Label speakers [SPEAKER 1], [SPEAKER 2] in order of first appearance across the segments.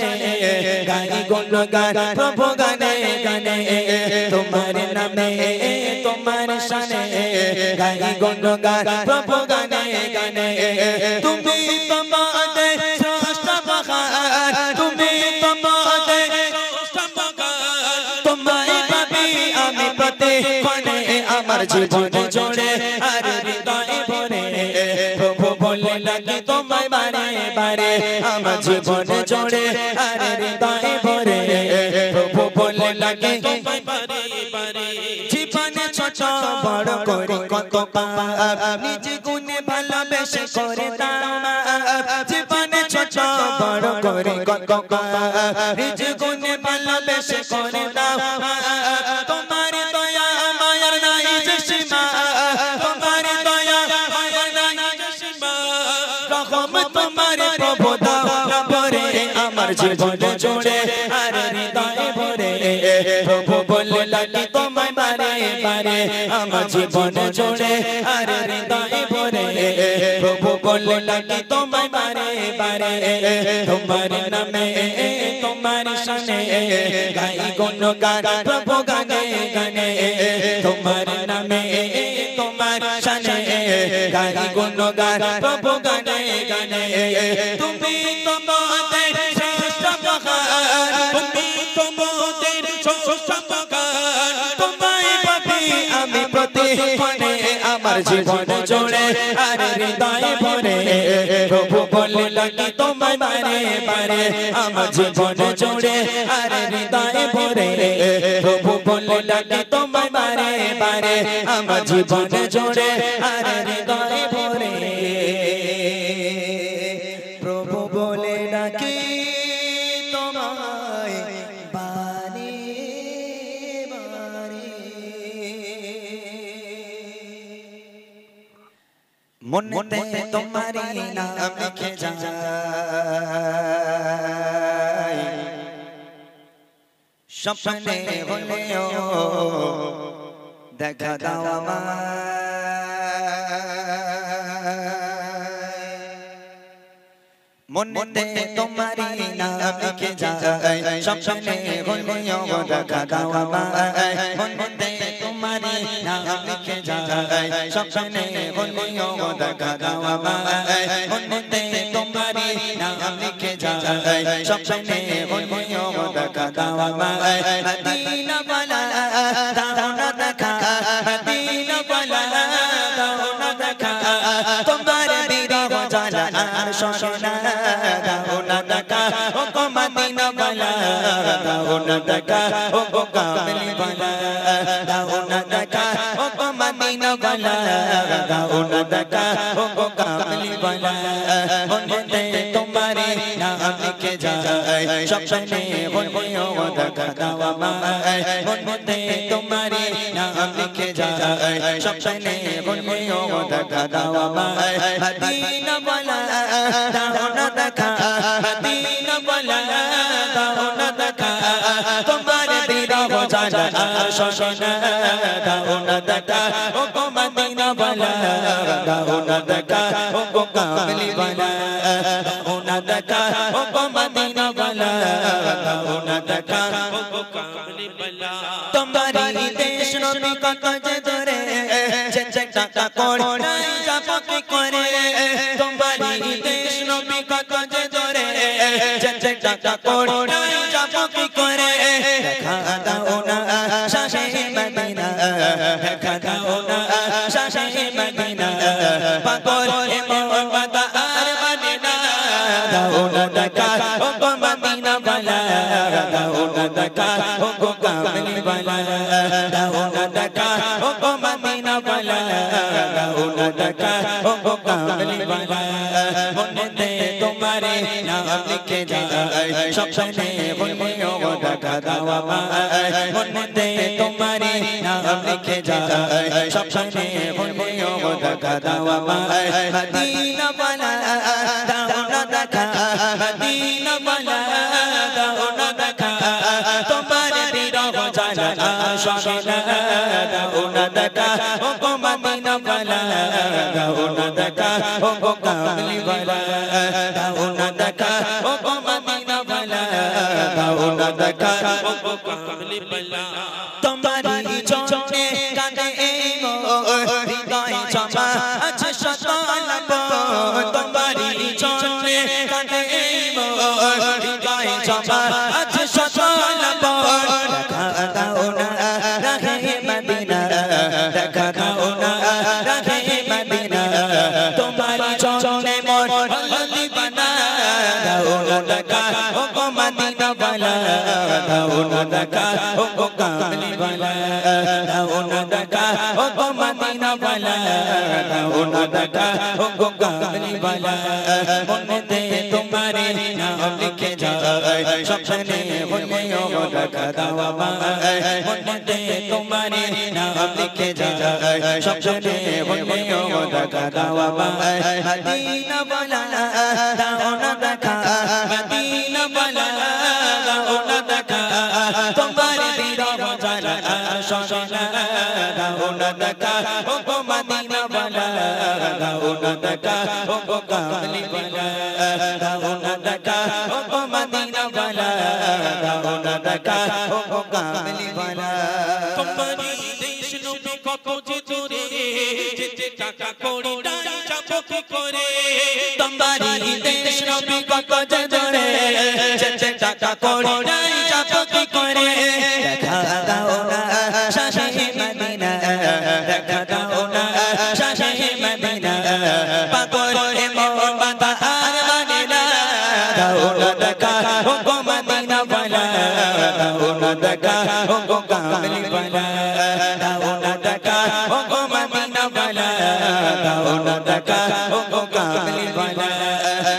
[SPEAKER 1] শানে গাই গুণগান প্রভু গানে গানে তোমার নামে তোমার শানে গাই গুণগান প্রভু গানে গানে তুমি তোমাদের স্রষ্টা মহান তুমি তোমাদের স্রষ্টা মহান তোমায় পাবি আমি প্রতিক্ষণে আমার জীবন জোড়ে আর হৃদয়ে ভরে প্রভু বলে লাগে তোমায় বারে বারে আমার জীবন জোড়ে আর হৃদয়ে ভরে প্রভু বলে লাগে তোমায় বারে বারে জীবনে ছোট বড় করে কত পাপ নিজ গুণে ভালোবেসে করে দাও জীবনে ছোট বড় করে কত পাপ নিজ গুণে ভালোবেসে করে দাও তোমার দয়া মায়ার নাই যে সীমা তোমার দয়া মায়ার নাই যে সীমা রহম তোমার প্রভু দাও পরে আমার জীবন জোড়ে আর হৃদয়ে ভরে প্রভু বলে লাগে তোমায় বারে বারে আমার জীবন জোড়ে আর হৃদয়ে ভরে প্রভু বলে লাগে তোমায় বারে বারে তোমার নামে তোমার শানে গাই গুণগান প্রভু গানে গানে তোমার নামে তোমার শানে গাই গুণগান প্রভু গানে গানে তুমি তোমাদের শ্রেষ্ঠ মহান তুমি তোমাদের শ্রেষ্ঠ মহান তোমায় পাবি আমি প্রতিক্ষণে আমার জীবন জোড়ে আর হৃদয়ে ভরে প্রভু বলে লাগে তোমায় বারে বারে আমার জীবন জোড়ে আর হৃদয়ে ভরে প্রভু বলে লাগে তোমায় বারে বারে আমার জীবন জোড়ে আর হৃদয়ে ভরে প্রভু বলে ডাকি তোমায় বারে বারে মনেতে তোমারি নাম লিখে যায় স্বপ্নে হলেও দেখা দাও আমায় মনেতে তোমারি নাম লিখে যায় স্বপ্নে হলেও দেখা দাও আমায় মনেতে তোমারি নাম লিখে যায় স্বপ্নে হলেও দেখা দাও আমায় মনেতে তোমারি নাম লিখে যায় স্বপ্নে হলেও দেখা দাও আমায় মদিনা वाला দাও না দেখা মদিনা वाला দাও না দেখা তোমার বিরহ জ্বালা আর শোনা দাও না দেখা ও গো মদিনা वाला দাও না দেখা ও গো কামলি वाला দাও না দেখা ও গো মদিনা वाला দাও না দেখা ও গো কামলি वाला মনেতে তোমারি নাম লিখে যায় স্বপ্নে হলেও দেখা দাও আমায় মনেতে তোমারি নাম লিখে যায় স্বপ্নে হলেও দেখা দাও আমায় মদিনা वाला দাও না দেখা মদিনা वाला দাও না দেখা তোমার বিরহ জ্বালা শোনা দাও না দেখা ও গো মদিনা वाला দাও না দেখা ও গো কামলি वाला দাও না দেখা ও গো মদিনা वाला দাও না দেখা ও গো কামলি वाला তোমারি দেশ নবী কত যে দূরে যে টাকা কোড় নাই যাবো কি করে তোমারি দেশ নবী কত যে দূরে যে টাকা কোড় নাই যাবো কি করে দেখা দাও না শাহে মদিনা দেখা দাও না শাহে মদিনা পাগল হে মোহাম্মদ আর মদিনা দাও না দেখা ও গো মদিনা वाला দাও না দেখা ও গো কামলি वाला দাও না দেখা ও গো মদিনা वाला দাও না দেখা ও গো কামলি वाला মনেতে তোমারে নাম লিখে যায় স্বপ্নে হলেও দেখা দাও আমায় মনেতে তোমারে নাম লিখে যায় স্বপ্নে হলেও দেখা দাও আমায় মদিনা वाला দাও না দেখা মদিনা वाला দাও না দেখা তোমার বিরহ জ্বালা শোনা দাও না দেখা ও গো মদিনা वाला দাও না দেখা ও গো কামলি वाला দাও না দেখা ও গো মদিনা वाला
[SPEAKER 2] ओ कामली बला
[SPEAKER 1] तुम्हारी चोने कांदे मोर हृदय क्षमा आज शतालब तुम्हारी चोने कांदे मोर हृदय क्षमा आज शतालब रखा दाओ ना रहे मदीना रखा दाओ ना रहे मदीना तुम्हारी चोने मोर हल्दी बना दाओ ना रखा ओ मदीना वाला दाओ ना रखा ओ कामली वाला दाओ ना रखा ओ मदीना वाला दाओ ना रखा ओ कामली वाला मुन्नते तुम्हारे नाम लिखे जाए सपने खुलियों रखा दावा माए मुन्नते तुम्हारे नाम लिखे जाए सपने खुलियों रखा दावा माए मदीना वाला दाओ ना रखा मदीना वाला दाओ ना रखा तुम्हारे दीदार वाला शौशना दाओ ना रखा ओ मदीना वाला दाओ ना रखा ओ कामली वाला दाओ ना रखा ओ मदीना वाला दाओ ना रखा ओ कामली वाला
[SPEAKER 2] तुम्हारी देश नबी कतो जे जोरे जे टाका कोड़ी डाई चापो की करे
[SPEAKER 1] तुम्हारी देश नबी कतो जे जोरे जे टाका कोड़ी डाई चापो की करे देखा दाओ ना शाही मदीना देखा दाओ ना शाही मदीना पागल है मोर बाता आर मदीना दाओ ना देखा ओ मदीना वाला दाओ ना देखा ओ कामली वाला दाओ ना देखा ओ मदीना वाला दाओ ना देखा ओ कामली वाला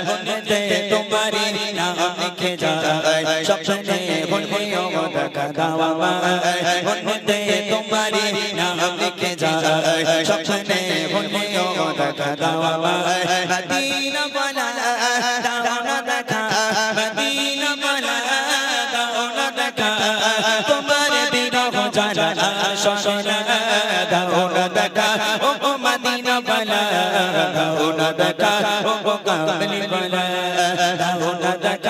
[SPEAKER 1] मुन्नते तुम्हारी नाम लिखे जाए सपने खुलियों रखा दावा माए मुन्नते तुम्हारी नाम लिखे जाए सपने खुलियों रखा दावा माए मदीना वाला दाओ ना देखा मदीना वाला दाओ ना देखा तुम्हारे बिना हो जाला शौशना दाओ ना देखा ओ मदीना वाला दाओ ना देखा ओ कामली वाला दाओ ना देखा